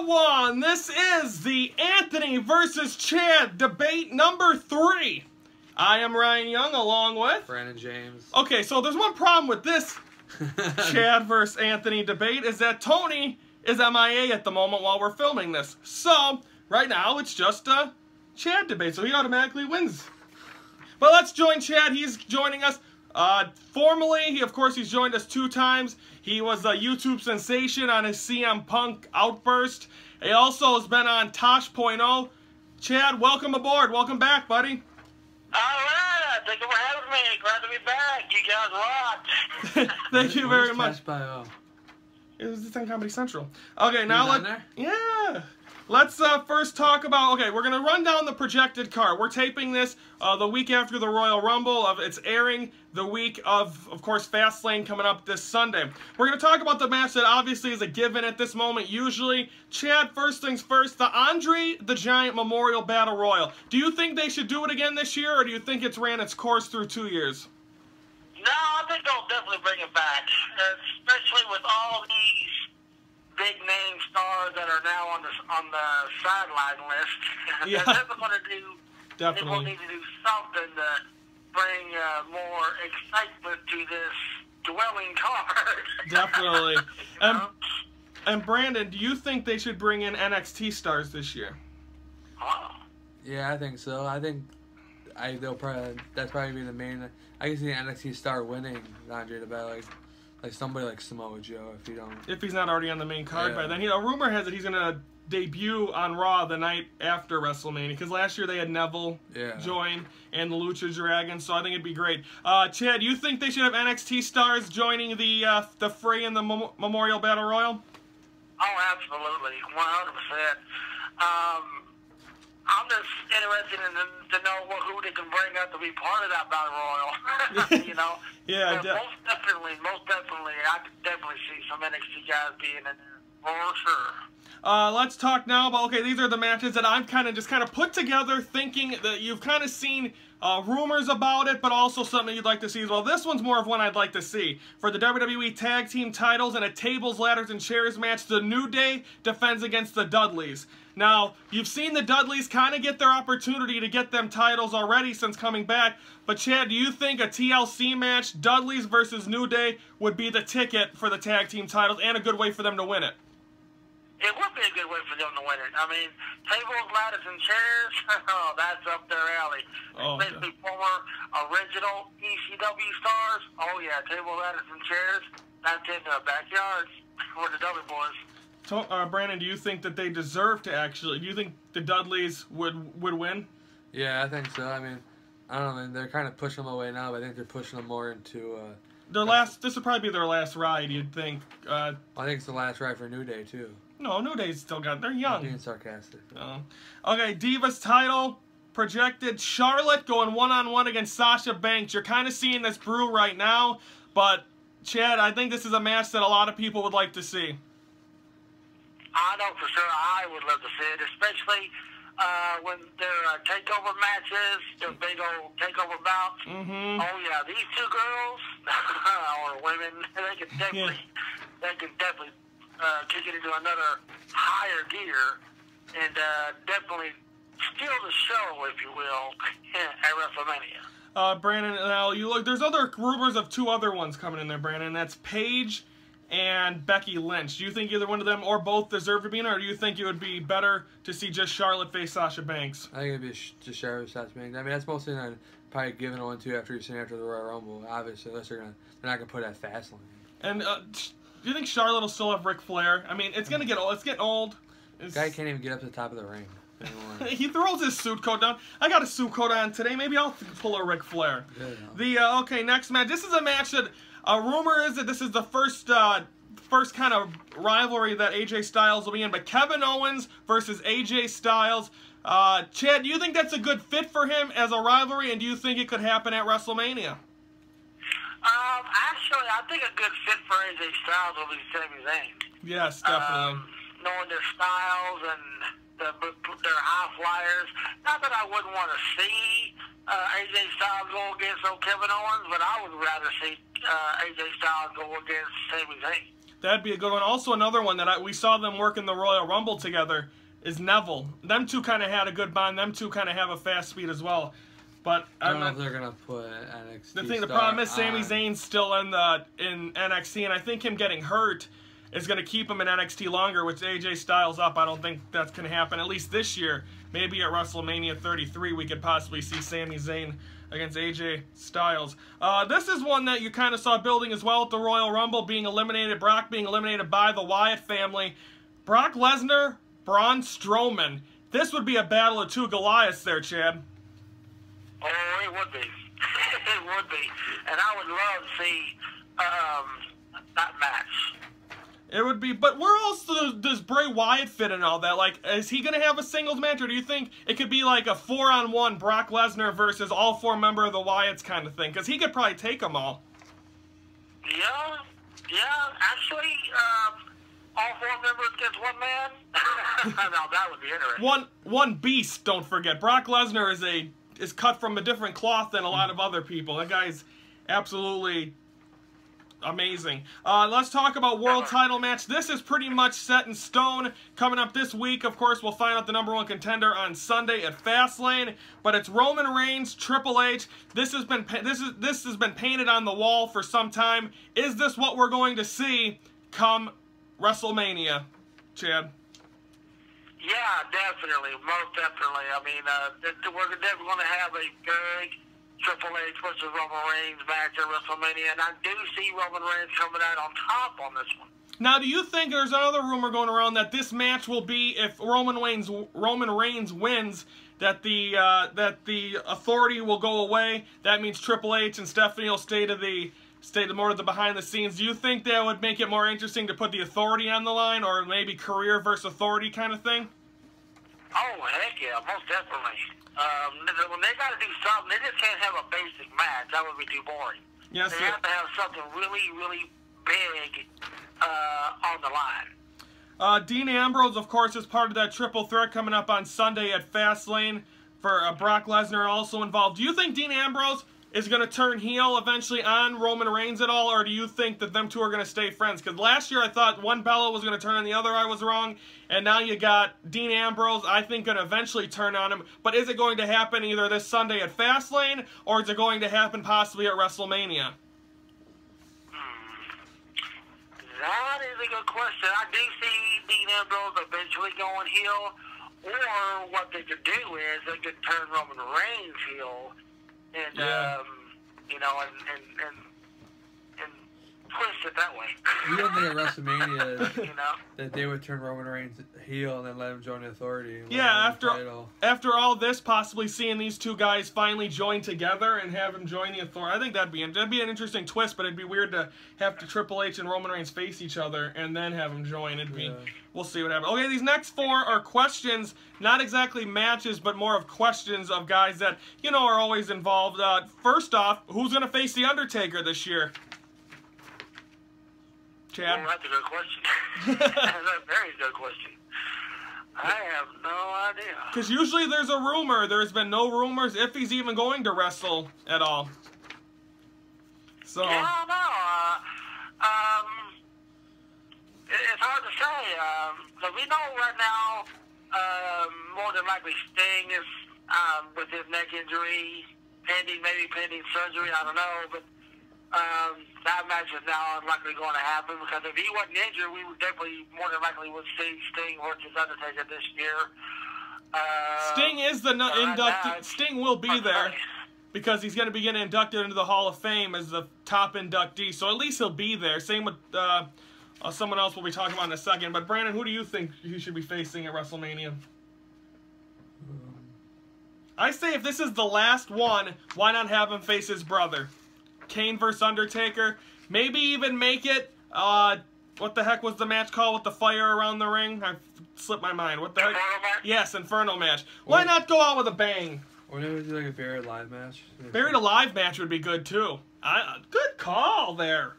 1. This is the Anthony versus Chad debate number 3. I am Ryan Young along with Brandon James. Okay, so there's one problem with this Chad versus Anthony debate is that Tony is MIA at the moment while we're filming this. So, right now it's just a Chad debate, so he automatically wins. But let's join Chad. He's joining us. Formally, of course, he's joined us 2 times. He was a YouTube sensation on his CM Punk outburst. He also has been on Tosh.0. Chad, welcome aboard. Welcome back, buddy. Alright, thank you for having me. Glad to be back. You guys rock. Thank you very much. Tosh.0? It's on Comedy Central. Okay, now on there? Yeah. Let's first talk about, okay, we're going to run down the projected card. We're taping this the week after the Royal Rumble. It's airing the week of course, Fastlane coming up this Sunday. We're going to talk about the match that obviously is a given at this moment, usually. Chad, first things first, the Andre the Giant Memorial Battle Royal. Do you think they should do it again this year, or do you think it's ran its course through 2 years? No, I think they'll definitely bring it back, especially with all these big name stars that are now on the sideline list. Yeah. They're going to do. Definitely. They will need to do something to bring more excitement to this dwelling card. Definitely. You know? And Brandon, do you think they should bring in NXT stars this year? Oh. Yeah, I think so. I think that's probably be the main. I can see an NXT star winning Andre the Battle, like somebody like Samoa Joe, if he's not already on the main card yeah. by then. A rumor has it he's gonna debut on Raw the night after WrestleMania, because last year they had Neville join and the Lucha Dragon, so I think it'd be great. Chad, you think they should have NXT stars joining the fray in the Memorial Battle Royal? Oh, absolutely, 100%. I'm just interested to know who they can bring up to be part of that Battle Royal. You know? Yeah, most definitely, I could definitely see some NXT guys being in there, for sure. Let's talk now about, okay, these are the matches that I've kind of put together, thinking that you've kind of seen rumors about it, but also something you'd like to see as well. This one's more of one I'd like to see. For the WWE Tag Team titles in a tables, ladders, and chairs match, the New Day defends against the Dudleys. Now, you've seen the Dudleys kind of get their opportunity to get them titles already since coming back, but Chad, do you think a TLC match, Dudleys versus New Day, would be the ticket for the tag team titles and a good way for them to win it? It would be a good way for them to win it. I mean, tables, ladders, and chairs, oh, that's up their alley. Oh, especially former original ECW stars. Oh, yeah, tables, ladders, and chairs. That's in the backyards for the Dudley boys. Brandon, do you think that they deserve to actually... Do you think the Dudleys would win? Yeah, I think so. I mean, I don't know, man. They're kind of pushing them away now, but I think they're pushing them more into... This would probably be their last ride, you'd think. I think it's the last ride for New Day, too. No, New Day's still got... They're young. I'm being sarcastic. Oh. Okay, Divas title projected. Charlotte going one-on-one against Sasha Banks. You're kind of seeing this brew right now, but, Chad, I think this is a match that a lot of people would like to see. I know for sure I would love to see it, especially when there are takeover matches, the big old takeover bouts. Mm-hmm. Oh yeah, these 2 girls or women, they can definitely kick it into another higher gear and definitely steal the show, if you will, at WrestleMania. Brandon, now you look. There's other rumors of 2 other ones coming in there, Brandon. That's Paige and Becky Lynch. Do you think either one of them or both deserve to be in, or do you think it would be better to see just Charlotte face Sasha Banks? I think it'd be just Charlotte Sasha Banks. I mean, that's mostly not probably giving one to after you've seen after the Royal Rumble, obviously, unless they're not gonna put that Fastlane. And do you think Charlotte will still have Ric Flair? I mean, it's gonna get old. It's getting old. Guy can't even get up to the top of the ring anymore. He throws his suit coat down. I got a suit coat on today. Maybe I'll pull a Ric Flair. Yeah, okay, next match. This is a match that rumor is that this is the first kind of rivalry that AJ Styles will be in, but Kevin Owens versus AJ Styles. Chad, do you think that's a good fit for him as a rivalry, and do you think it could happen at WrestleMania? Actually, I think a good fit for AJ Styles will be Sami Zayn. Yes, definitely. Knowing their styles and their high flyers. Not that I wouldn't want to see AJ Styles go against Kevin Owens, but I would rather see AJ Styles go against Sami Zayn. That'd be a good one. Also, another one that we saw them work in the Royal Rumble together is Neville. Them two kind of had a good bond. Them two kind of have a fast speed as well. But I don't know if they're gonna put NXT. The problem is Sami Zayn's still in NXT, and I think him getting hurt is gonna keep him in NXT longer, with AJ Styles up. I don't think that's gonna happen, at least this year. Maybe at WrestleMania 33 we could possibly see Sami Zayn against AJ Styles. This is one that you kind of saw building as well at the Royal Rumble, being eliminated. Brock being eliminated by the Wyatt family. Brock Lesnar, Braun Strowman. This would be a battle of two Goliaths there, Chad. Oh, it would be. It would be. And I would love to see that match. It would be, but where else does Bray Wyatt fit in all that? Like, is he going to have a singles match, or do you think it could be like a 4-on-1 Brock Lesnar versus all 4 members of the Wyatts kind of thing? Because he could probably take them all. Yeah, actually, all 4 members against one man? Now, that would be interesting. One beast, don't forget. Brock Lesnar is cut from a different cloth than a lot of other people. That guy's absolutely amazing. Let's talk about world title match. This is pretty much set in stone. Coming up this week, of course, we'll find out the #1 contender on Sunday at Fastlane. But it's Roman Reigns, Triple H. This has been painted on the wall for some time. Is this what we're going to see come WrestleMania, Chad? Yeah, definitely, most definitely. I mean, we're definitely going to have a big Triple H versus Roman Reigns match at WrestleMania, and I do see Roman Reigns coming out on top on this one. Now, do you think there's another rumor going around that this match will be, if Roman Reigns wins, that the authority will go away? That means Triple H and Stephanie will stay more to the behind the scenes. Do you think that would make it more interesting to put the authority on the line, or maybe career versus authority kind of thing? Oh, heck yeah, most definitely. When they got to do something, they just can't have a basic match. That would be too boring. Yes, they have to have something really, really big on the line. Dean Ambrose, of course, is part of that triple threat coming up on Sunday at Fastlane for Brock Lesnar also involved. Do you think Dean Ambrose is going to turn heel eventually on Roman Reigns at all, or do you think that them two are going to stay friends? Because last year I thought one Bella was going to turn on the other, I was wrong, and now you got Dean Ambrose, I think, going to eventually turn on him. But is it going to happen either this Sunday at Fastlane, or is it going to happen possibly at WrestleMania? That is a good question. I do see Dean Ambrose eventually going heel, or what they could do is they could turn Roman Reigns heel, and you know, and twist it that way. You don't think at WrestleMania you know? that they would turn Roman Reigns heel and then let him join the authority? Yeah, after all this, possibly seeing these two guys finally join together and have him join the authority, I think that'd be an interesting twist. But it'd be weird to have Triple H and Roman Reigns face each other and then have them join. We'll see what happens. Okay, these next 4 are questions, not exactly matches, but more of questions of guys that are always involved. First off, who's gonna face the Undertaker this year? Chad? Well, that's a good question. That's a very good question. I have no idea. Because usually there's a rumor. There's been no rumors if he's even going to wrestle at all. So. Yeah, no. It's hard to say. Because we know right now, more than likely Sting is with his neck injury, maybe pending surgery. I don't know, but. That match is now unlikely going to happen, because if he wasn't injured, we would definitely more than likely would see Sting versus Undertaker this year. Sting is the inductee. Sting will be there because he's going to be getting inducted into the Hall of Fame as the top inductee. So at least he'll be there. Same with someone else we'll be talking about in a second. But Brandon, who do you think he should be facing at WrestleMania? I say if this is the last one, why not have him face his brother? Kane versus Undertaker. Maybe even make it, what the heck was the match called with the fire around the ring? I slipped my mind. What the heck? Inferno match? Yes, Inferno match. Why not go out with a bang? Or maybe do like a Buried Alive match. Buried Alive match would be good too. Good call there.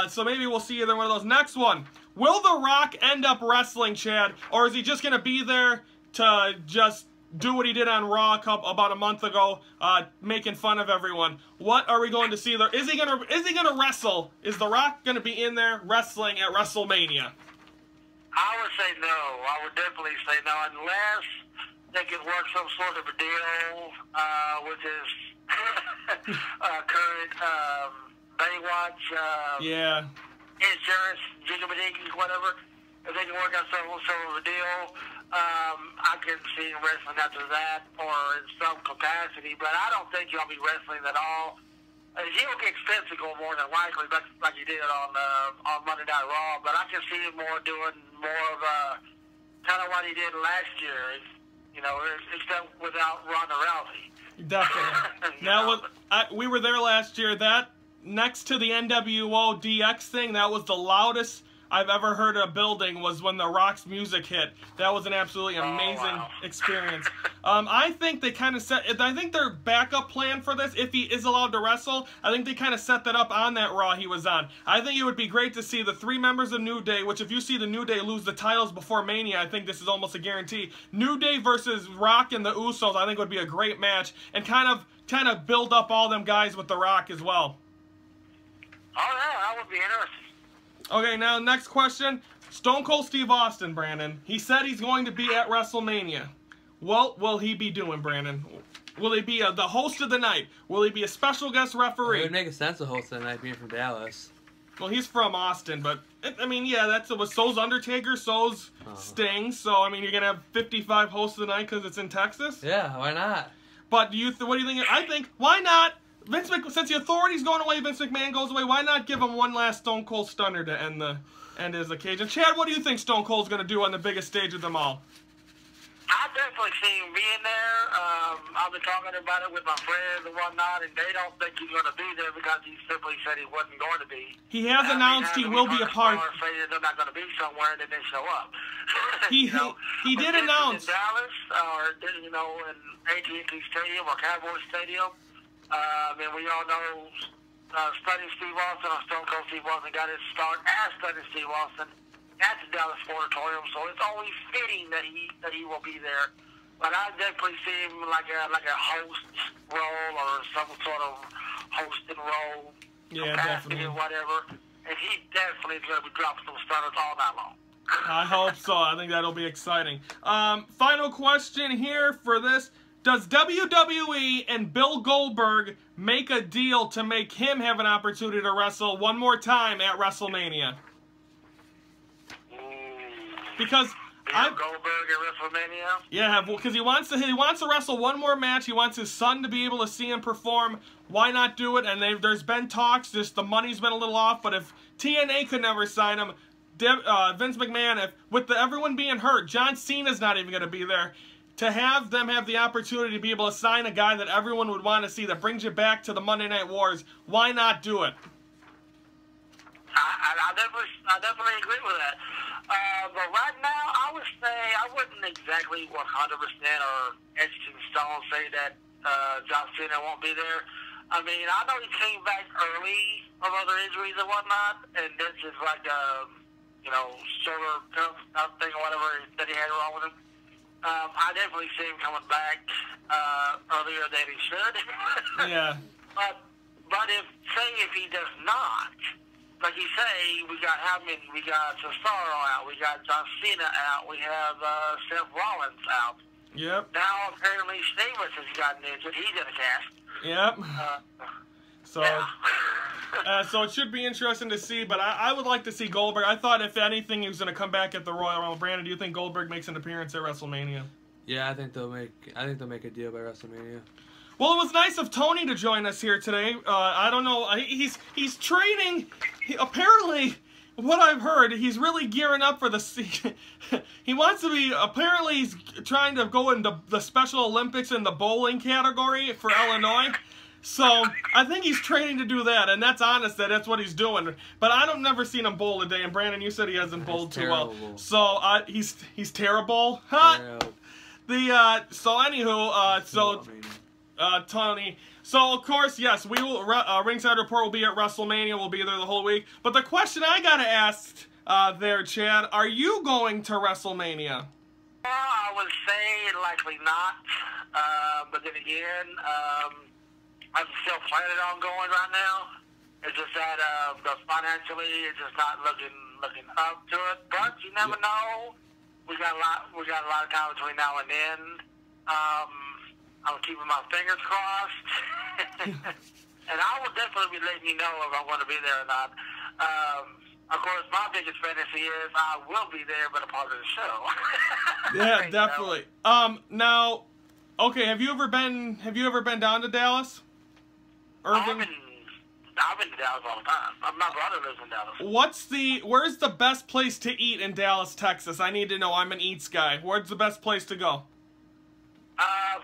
So maybe we'll see either one of those. Next one. Will The Rock end up wrestling, Chad? Or is he just going to be there to just do what he did on Raw about a month ago, making fun of everyone. What are we going to see there? Is he gonna wrestle? Is The Rock gonna be in there wrestling at WrestleMania? I would say no. I would definitely say no, unless they could work some sort of a deal with his current Baywatch insurance, jigabadingies, whatever. If they can work out some sort of a deal, I can see him wrestling after that or in some capacity, but I don't think he'll be wrestling at all. He'll get physical more than likely, like he did on Monday Night Raw, but I can see him doing more of kind of what he did last year, except without Ronda Rousey. Definitely. Now, we were there last year. That, next to the NWO DX thing, that was the loudest I've ever heard a building was when The Rock's music hit. That was an absolutely amazing experience. I think they kind of I think their backup plan for this, if he is allowed to wrestle, I think they kind of set that up on that Raw he was on. I think it would be great to see the 3 members of New Day, which if you see the New Day lose the titles before Mania, I think this is almost a guarantee. New Day versus Rock and the Usos, I think would be a great match, and kind of build up all them guys with The Rock as well. Oh yeah, that would be interesting. Okay, now next question. Stone Cold Steve Austin, Brandon. He said he's going to be at WrestleMania. What will he be doing, Brandon? Will he be the host of the night? Will he be a special guest referee? It would make sense to host of the night being from Dallas. Well, he's from Austin, but, I mean, yeah, so's Undertaker, so's Sting, so, I mean, you're going to have 55 hosts of the night because it's in Texas? Yeah, why not? But what do you think? I think, why not? Since the authority's going away, Vince McMahon goes away, why not give him one last Stone Cold Stunner to end his occasion? Chad, what do you think Stone Cold's going to do on the biggest stage of them all? I definitely see him being there. I've been talking about it with my friends and whatnot, and they don't think he's going to be there because he simply said he wasn't going to be. He has announced he will be a part. Saying they're not going to be somewhere, and then they show up. He did announce in Dallas, or in AT&T Stadium or Cowboy Stadium. And we all know Stunning Steve Austin or Stone Cold Steve Austin got his start as Stunning Steve Austin at the Dallas Sportatorium, so it's only fitting that he will be there. But I definitely see him like a host role or some sort of hosting role, definitely, or whatever. And he definitely is going to be dropping some stunners all night long. I hope so. I think that'll be exciting. Final question here for this. Does WWE and Bill Goldberg make a deal to make him have an opportunity to wrestle one more time at WrestleMania? Because Goldberg at WrestleMania? Yeah, because he wants to wrestle one more match. He wants his son to be able to see him perform. Why not do it? And there's been talks. Just the money's been a little off. But if TNA could never sign him, Vince McMahon, with everyone being hurt, John Cena's not even going to be there. To have them have the opportunity to be able to sign a guy that everyone would want to see, that brings you back to the Monday Night Wars, why not do it? I definitely agree with that. But right now, I would say I wouldn't exactly 100% or etched in stone say that John Cena won't be there. I mean, I know he came back early from other injuries and whatnot, and this is like a, shoulder thing or whatever that he had wrong with him. I definitely see him coming back earlier than he should. Yeah. But if he does not, like you say, we got Cesaro out, we got John Cena out, we have Seth Rollins out. Yep. Now apparently Sheamus has gotten injured. He's in a cast. Yep. So it should be interesting to see, but I would like to see Goldberg. I thought if anything he was going to come back at the Royal Rumble. Brandon, do you think Goldberg makes an appearance at WrestleMania? Yeah, I think they'll make a deal by WrestleMania. Well, it was nice of Tony to join us here today. I don't know, he's training. Apparently, what I've heard, he's really gearing up for he wants to be. Apparently, he's trying to go into the Special Olympics in the bowling category for Illinois. So, I think he's training to do that, and that's honest that that's what he's doing. But I don't never seen him bowl a day, and Brandon, you said he hasn't bowled too well. So, he's terrible. Huh? Tony. So, of course, yes, we will. Ringside Report will be at WrestleMania. We'll be there the whole week. But the question I gotta ask there, Chad, are you going to WrestleMania? I would say likely not. But then again, I'm still planning on going right now. It's just that financially, it's just not looking up to it. But you never know. We got a lot of time between now and then. I'm keeping my fingers crossed, and I will definitely be letting you know if I'm going to be there or not. Of course, my biggest fantasy is I will be there, but a part of the show. Yeah, definitely. Now, okay, have you ever been down to Dallas? Irving? I've been to Dallas all the time. My brother lives in Dallas. Where's the best place to eat in Dallas, Texas? I need to know. I'm an eats guy. Where's the best place to go?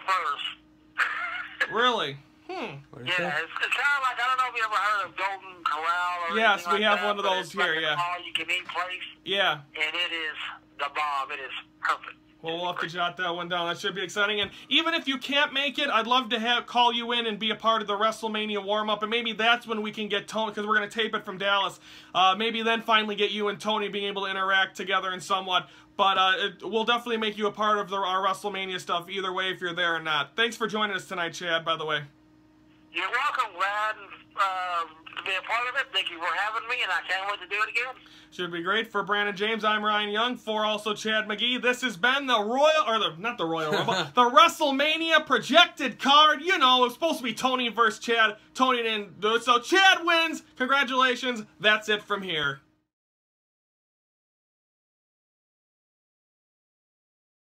First. Really? Yeah, it's kind of like, I don't know if you ever heard of Golden Corral or yes, anything we like have that, one of those it's here, like yeah. all-you-can-eat place. Yeah. And it is the bomb. It is perfect. Well, we'll have to jot that one down. That should be exciting. And even if you can't make it, I'd love to call you in and be a part of the WrestleMania warm-up. And maybe that's when we can get Tony, because we're going to tape it from Dallas. Maybe then finally get you and Tony being able to interact together in somewhat. But we'll definitely make you a part of our WrestleMania stuff either way if you're there or not. Thanks for joining us tonight, Chad, by the way. You're welcome. Glad to be a part of it. Thank you for having me, and I can't wait to do it again. Should be great. For Brandon James, I'm Ryan Young. For also Chad McGhee, this has been the not the Royal Rumble, the WrestleMania projected card. You know, it was supposed to be Tony versus Chad. Tony didn't do it, so Chad wins. Congratulations. That's it from here.